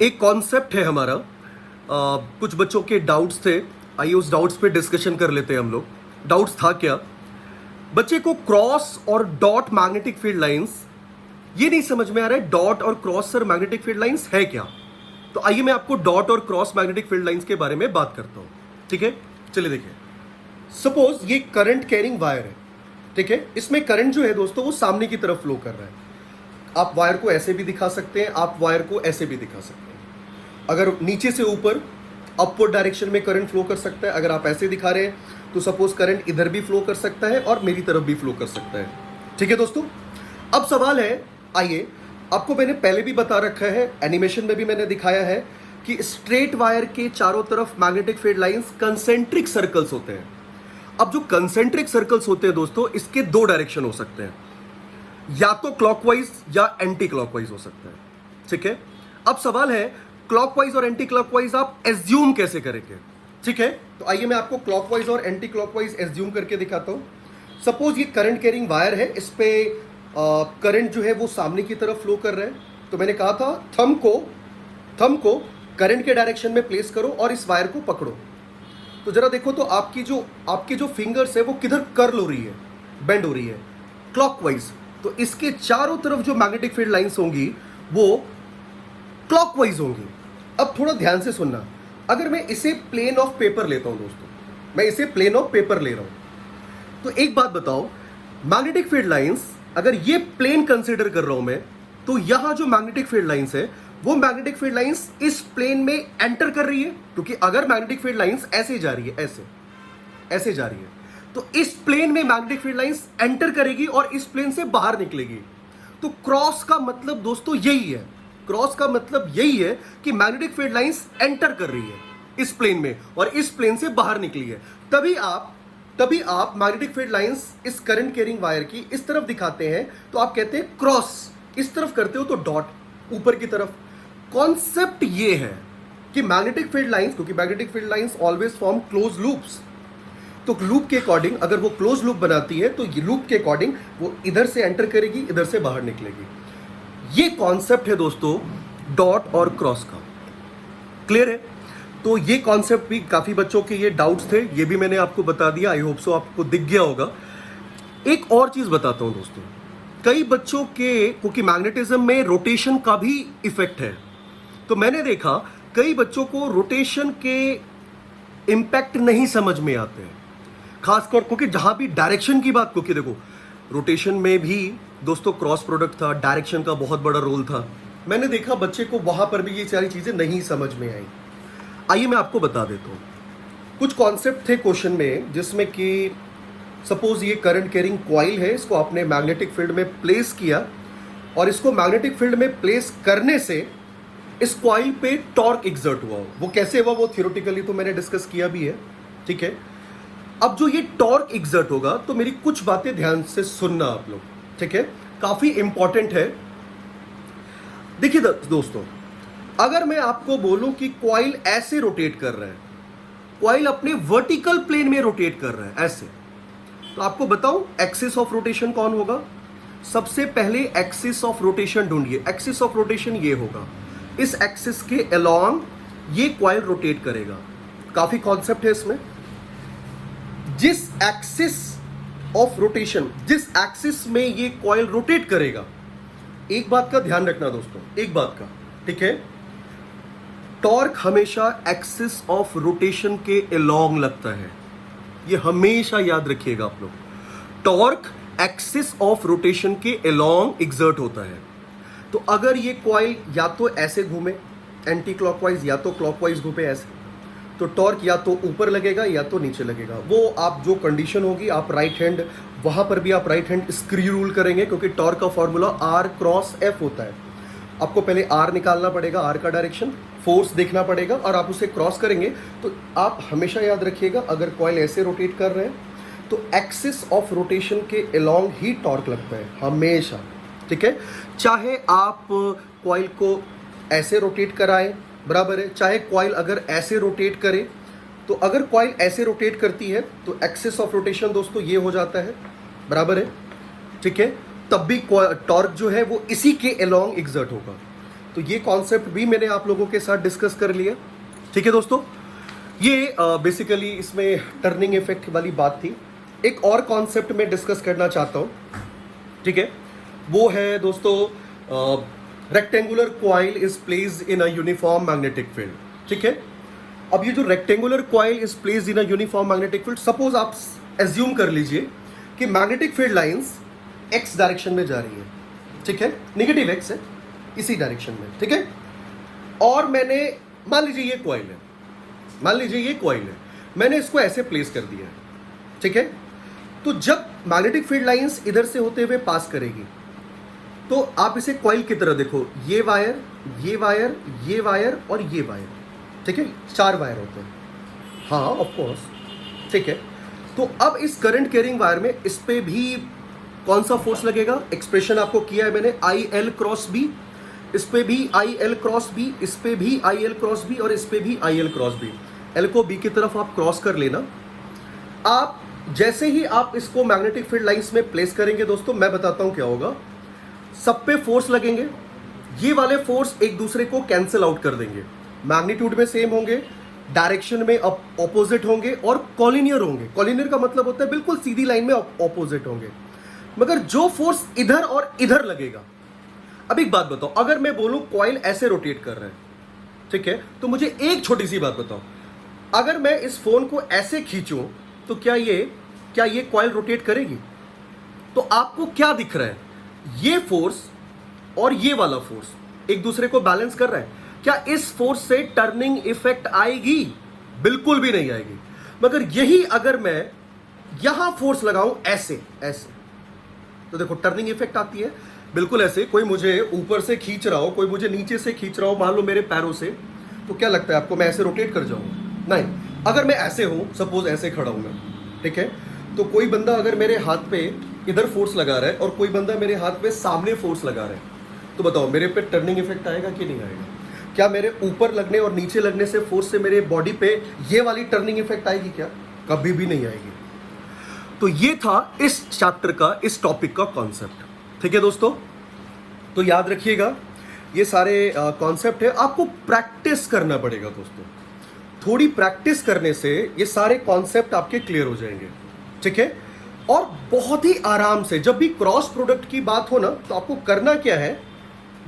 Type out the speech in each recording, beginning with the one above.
एक कॉन्सेप्ट है हमारा, कुछ बच्चों के डाउट्स थे, आइए उस डाउट्स पे डिस्कशन कर लेते हैं हम लोग। डाउट्स था क्या, बच्चे को क्रॉस और डॉट मैग्नेटिक फील्ड लाइंस ये नहीं समझ में आ रहा है, डॉट और cross sir magnetic field lines है क्या। तो आइए मैं आपको डॉट और क्रॉस मैग्नेटिक फील्ड लाइंस के बारे में बात करता हूं, ठीक है। चलिए देखिए, सपोज ये करंट कैरिंग वायर है, ठीक है। इसमें करंट जो है दोस्तों वो सामने की तरफ फ्लो कर रहा है। आप वायर को ऐसे भी दिखा सकते हैं, आप वायर को ऐसे भी दिखा सकते हैं। अगर नीचे से ऊपर अपवर्ड डायरेक्शन में करंट फ्लो कर सकता है। अगर आप ऐसे दिखा रहे हैं तो सपोज करंट इधर भी फ्लो कर सकता है और मेरी तरफ भी फ्लो कर सकता है, ठीक है दोस्तों। अब सवाल है, आइए, आपको मैंने पहले भी बता रखा है, एनिमेशन में भी मैंने दिखाया है कि स्ट्रेट वायर के चारों तरफ magnetic field lines concentric circles होते हैं। अब जो कंसेंट्रिक सर्कल्स होते हैं दोस्तों, इसके दो डायरेक्शन हो सकते हैं, या तो क्लॉकवाइज या एंटी क्लॉकवाइज हो सकता है, ठीक है। अब सवाल है, क्लॉकवाइज और एंटी क्लॉकवाइज आप एज्यूम कैसे करेंगे, ठीक है। तो आइए मैं आपको क्लॉकवाइज और एंटी क्लॉकवाइज एज्यूम करके दिखाता हूं। सपोज ये करंट कैरिंग वायर है, इस पे करंट जो है वो सामने की तरफ फ्लो कर रहा है। तो मैंने कहा था थंब को करंट के डायरेक्शन में प्लेस करो और इस वायर को पकड़ो। तो जरा देखो तो आपकी जो फिंगर्स है वो किधर कर्ल हो रही है, बेंड हो रही है, क्लॉकवाइज। तो इसके चारों तरफ जो मैग्नेटिक फील्ड लाइंस होंगी वो क्लॉकवाइज होंगी। अब थोड़ा ध्यान से सुनना, अगर मैं इसे प्लेन ऑफ पेपर लेता हूं दोस्तों, मैं इसे प्लेन ऑफ पेपर ले रहा हूं, तो एक बात बताओ, मैग्नेटिक फील्ड लाइंस अगर ये प्लेन कंसीडर कर रहा हूं मैं, तो यहां जो मैग्नेटिक फील्ड लाइंस है वो मैग्नेटिक फील्ड लाइंस इस प्लेन में एंटर कर रही है, क्योंकि अगर मैग्नेटिक फील्ड लाइंस ऐसे जा रही है, ऐसे जा रही है, तो इस प्लेन में मैग्नेटिक फील्ड लाइंस एंटर करेगी और इस प्लेन से बाहर निकलेगी। तो क्रॉस का मतलब दोस्तों यही है, क्रॉस का मतलब यही है कि मैग्नेटिक फील्ड लाइंस एंटर कर रही है इस प्लेन में और इस प्लेन से बाहर निकली है। तभी आप मैग्नेटिक फील्ड लाइंस इस करंट कैरिंग वायर की इस तरफ दिखाते हैं तो आप कहते हैं क्रॉस, इस तरफ करते हो तो डॉट ऊपर की तरफ। कॉन्सेप्ट ये है कि मैग्नेटिक फील्ड लाइंस, क्योंकि magnetic field lines always form close loops, तो लूप के अकॉर्डिंग अगर वो क्लोज लूप बनाती है तो ये लूप के अकॉर्डिंग वो इधर से एंटर करेगी, इधर से बाहर निकलेगी। ये कॉन्सेप्ट है दोस्तों डॉट और क्रॉस का। क्लियर है? तो ये कॉन्सेप्ट भी काफी बच्चों के ये डाउट्स थे, ये भी मैंने आपको बता दिया। आई होप सो आपको दिख गया होगा। एक और चीज बताता हूं दोस्तों, कई बच्चों के, क्योंकि मैग्नेटिज्म में रोटेशन का भी इफेक्ट है, तो मैंने देखा कई बच्चों को रोटेशन के इंपैक्ट नहीं समझ में आते हैं, खासकर क्योंकि जहां भी डायरेक्शन की बात, क्योंकि देखो रोटेशन में भी दोस्तों क्रॉस प्रोडक्ट था, डायरेक्शन का बहुत बड़ा रोल था। मैंने देखा बच्चे को वहां पर भी ये सारी चीजें नहीं समझ में आई। आइए मैं आपको बता देता हूं, कुछ कॉन्सेप्ट थे क्वेश्चन में, जिसमें कि सपोज ये करंट कैरिंग कॉइल है, इसको आपने मैग्नेटिक फील्ड में प्लेस किया और इसको मैग्नेटिक फील्ड में प्लेस करने से इस कॉइल पे टॉर्क एक्सर्ट हुआ। वो कैसे हुआ वो थियोरेटिकली तो मैंने डिस्कस किया भी है, ठीक है। अब जो ये टॉर्क एक्सर्ट होगा, तो मेरी कुछ बातें ध्यान से सुनना आप लोग, ठीक है, काफी इंपॉर्टेंट है। देखिए दोस्तों, अगर मैं आपको बोलूं कि कॉइल ऐसे रोटेट कर रहा है, कॉइल अपने वर्टिकल प्लेन में रोटेट कर रहा है ऐसे, तो आपको बताऊं एक्सिस ऑफ रोटेशन कौन होगा। सबसे पहले एक्सिस ऑफ रोटेशन ढूंढिए। एक्सिस ऑफ रोटेशन ये होगा, इस एक्सिस के अलोंग ये कॉइल रोटेट करेगा। काफी कॉन्सेप्ट है इसमें। जिस एक्सिस ऑफ रोटेशन, जिस एक्सिस में ये कॉइल रोटेट करेगा, एक बात का ध्यान रखना दोस्तों, एक बात का, ठीक है, टॉर्क हमेशा एक्सिस ऑफ रोटेशन के अलोंग लगता है। ये हमेशा याद रखिएगा आप लोग, टॉर्क एक्सिस ऑफ रोटेशन के अलोंग एक्सर्ट होता है। तो अगर ये कॉइल या तो ऐसे घूमे एंटी क्लॉकवाइज या तो क्लॉकवाइज घूमे ऐसे, तो टॉर्क या तो ऊपर लगेगा या तो नीचे लगेगा। वो आप जो कंडीशन होगी, आप राइट हैंड, वहां पर भी आप राइट हैंड स्क्रू रूल करेंगे, क्योंकि टॉर्क का फॉर्मूला R क्रॉस F होता है। आपको पहले R निकालना पड़ेगा, R का डायरेक्शन, फोर्स देखना पड़ेगा और आप उसे क्रॉस करेंगे। तो आप हमेशा याद रखिएगा, अगर कॉइल ऐसे रोटेट कर रहे हैं तो एक्सिस ऑफ रोटेशन के अलोंग ही टॉर्क लगता है हमेशा, ठीक है। चाहे आप कॉइल को ऐसे रोटेट कराएं, बराबर है, चाहे कॉइल अगर ऐसे रोटेट करे, तो अगर कॉइल ऐसे रोटेट करती है तो एक्सिस ऑफ रोटेशन दोस्तों ये हो जाता है, बराबर है, ठीक है। तब भी टॉर्क जो है वो इसी के अलोंग एक्सर्ट होगा। तो ये कॉन्सेप्ट भी मैंने आप लोगों के साथ डिस्कस कर लिया। ठीक है दोस्तों, ये बेसिकली इसमें टर्निंग इफेक्ट वाली बात थी। एक और कॉन्सेप्ट मैं डिस्कस करना चाहता हूँ, ठीक है, वो है दोस्तों rectangular coil is placed in a uniform magnetic field. ठीक है, अब ये जो rectangular coil is placed in a uniform magnetic field, suppose आप एज्यूम कर लीजिए कि magnetic field lines x direction में जा रही है, ठीक है, नेगेटिव एक्स है इसी डायरेक्शन में, ठीक है, और मैंने मान लीजिए ये कॉइल है, मान लीजिए ये कॉइल है, मैंने इसको ऐसे प्लेस कर दिया है, ठीक है। तो जब मैग्नेटिक फील्ड लाइंस इधर से होते हुए पास करेगी तो आप इसे कॉइल की तरह देखो, ये वायर, ये वायर, ये वायर और ये वायर, ठीक है, 4 वायर होते हैं, हाँ ऑफ कोर्स, ठीक है। तो अब इस करंट कैरिंग वायर में इस पे भी कौन सा फोर्स लगेगा, एक्सप्रेशन आपको किया है मैंने, आई एल क्रॉस बी, इस पे भी आई एल क्रॉस बी, इस पे भी आई एल क्रॉस बी और इस पे भी I L cross B. L को बी की तरफ आप क्रॉस कर लेना। आप जैसे ही आप इसको मैग्नेटिक फील्ड लाइंस में प्लेस करेंगे दोस्तों, मैं बताता हूं क्या होगा, सब पे फोर्स लगेंगे, ये वाले फोर्स एक दूसरे को कैंसिल आउट कर देंगे, मैग्नीट्यूड में सेम होंगे, डायरेक्शन में ऑपोजिट होंगे और कॉलिनियर होंगे। कॉलिनियर का मतलब होता है बिल्कुल सीधी लाइन में ऑपोजिट होंगे। मगर जो फोर्स इधर और इधर लगेगा, अब एक बात बताओ, अगर मैं बोलूं कॉइल ऐसे रोटेट कर रहे हैं, ठीक है, तो मुझे एक छोटी सी बात बताओ, अगर मैं इस फोन को ऐसे खींचूं तो क्या ये कॉइल रोटेट करेगी? तो आपको क्या दिख रहा है, ये फोर्स और ये वाला फोर्स एक दूसरे को बैलेंस कर रहा है। क्या इस फोर्स से टर्निंग इफेक्ट आएगी? बिल्कुल भी नहीं आएगी। मगर यही अगर मैं यहां फोर्स लगाऊं ऐसे ऐसे, तो देखो टर्निंग इफेक्ट आती है, बिल्कुल ऐसे। कोई मुझे ऊपर से खींच रहा हो, कोई मुझे नीचे से खींच रहा हो, मान लो मेरे पैरों से, तो क्या लगता है आपको मैं ऐसे रोटेट कर जाऊंगा? नहीं। अगर मैं ऐसे हूं, सपोज ऐसे खड़ा हूं मैं, ठीक है, तो कोई बंदा अगर मेरे हाथ पे इधर फोर्स लगा रहा है और कोई बंदा मेरे हाथ पे सामने फोर्स लगा रहा है, तो बताओ मेरे पे टर्निंग इफेक्ट आएगा कि नहीं आएगा? क्या मेरे ऊपर लगने और नीचे लगने से फोर्स से मेरे बॉडी पे ये वाली टर्निंग इफेक्ट आएगी क्या? कभी भी नहीं आएगी। तो ये था इस चैप्टर का, इस टॉपिक का कॉन्सेप्ट। ठीक है दोस्तों, तो याद रखिएगा ये सारे कॉन्सेप्ट है, आपको प्रैक्टिस करना पड़ेगा दोस्तों। थोड़ी प्रैक्टिस करने से ये सारे कॉन्सेप्ट आपके क्लियर हो जाएंगे, ठीक है। और बहुत ही आराम से, जब भी क्रॉस प्रोडक्ट की बात हो ना, तो आपको करना क्या है,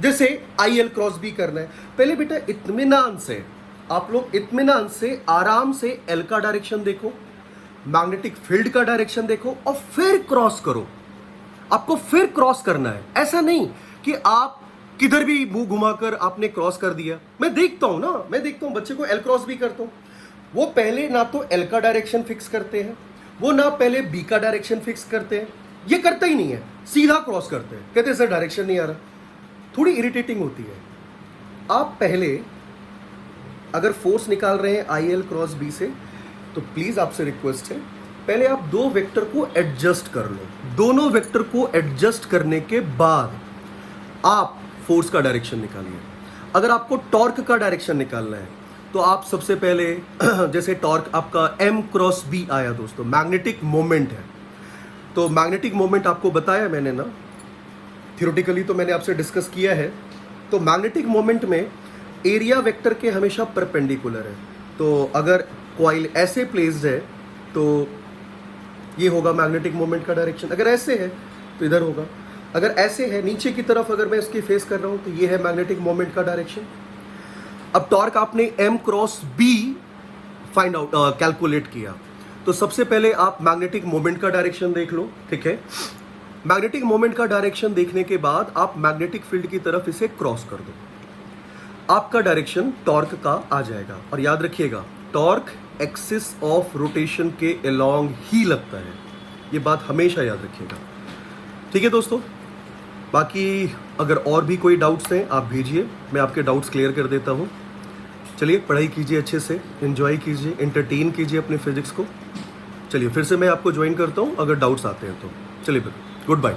जैसे आई एल क्रॉस बी करना है, पहले बेटा इत्मीनान से, आप लोग इत्मीनान से आराम से एल का डायरेक्शन देखो, मैग्नेटिक फील्ड का डायरेक्शन देखो और फिर क्रॉस करो। आपको फिर क्रॉस करना है, ऐसा नहीं कि आप किधर भी मुंह घुमाकर आपने क्रॉस कर दिया। मैं देखता हूं ना, मैं देखता हूं बच्चे को एल क्रॉस भी करता हूं, वो पहले ना तो एल का डायरेक्शन फिक्स करते हैं, वो ना पहले बी का डायरेक्शन फिक्स करते हैं, ये करता ही नहीं है, सीधा क्रॉस करते हैं, कहते हैं सर डायरेक्शन नहीं आ रहा। थोड़ी इरिटेटिंग होती है। आप पहले अगर फोर्स निकाल रहे हैं आई एल क्रॉस बी से, तो प्लीज आपसे रिक्वेस्ट है, पहले आप दो वेक्टर को एडजस्ट कर लो। दोनों वेक्टर को एडजस्ट करने के बाद आप फोर्स का डायरेक्शन निकालिए। अगर आपको टॉर्क का डायरेक्शन निकालना है, तो आप सबसे पहले जैसे टॉर्क आपका m क्रॉस b आया दोस्तों, मैग्नेटिक मोमेंट है, तो मैग्नेटिक मोमेंट आपको बताया मैंने ना, थियोरेटिकली तो मैंने आपसे डिस्कस किया है। तो मैग्नेटिक मोमेंट में एरिया वेक्टर के हमेशा परपेंडिकुलर है। तो अगर कॉइल ऐसे प्लेस्ड है तो ये होगा मैग्नेटिक मोमेंट का डायरेक्शन, अगर ऐसे है तो इधर होगा, अगर ऐसे है नीचे की तरफ अगर मैं इसकी फेस कर रहा हूं तो ये है मैग्नेटिक मोमेंट का डायरेक्शन। अब टॉर्क आपने m cross b find out calculate किया, तो सबसे पहले आप मैग्नेटिक मोमेंट का डायरेक्शन देख लो, ठीक है। मैग्नेटिक मोमेंट का डायरेक्शन देखने के बाद आप मैग्नेटिक फील्ड की तरफ इसे क्रॉस कर दो, आपका डायरेक्शन टॉर्क का आ जाएगा। और याद रखिएगा टॉर्क एक्सिस ऑफ रोटेशन के अलोंग ही लगता है, ये बात हमेशा याद रखिएगा, ठीक है दोस्तों। बाकी अगर और भी कोई डाउट्स हैं आप भेजिए, मैं आपके डाउट्स क्लियर कर देता हूँ। चलिए पढ़ाई कीजिए अच्छे से, एंजॉय कीजिए, एंटरटेन कीजिए अपने फिजिक्स को। चलिए फिर से मैं आपको ज्वाइन करता हूँ अगर डाउट्स आते हैं तो। चलिए गुड बाय।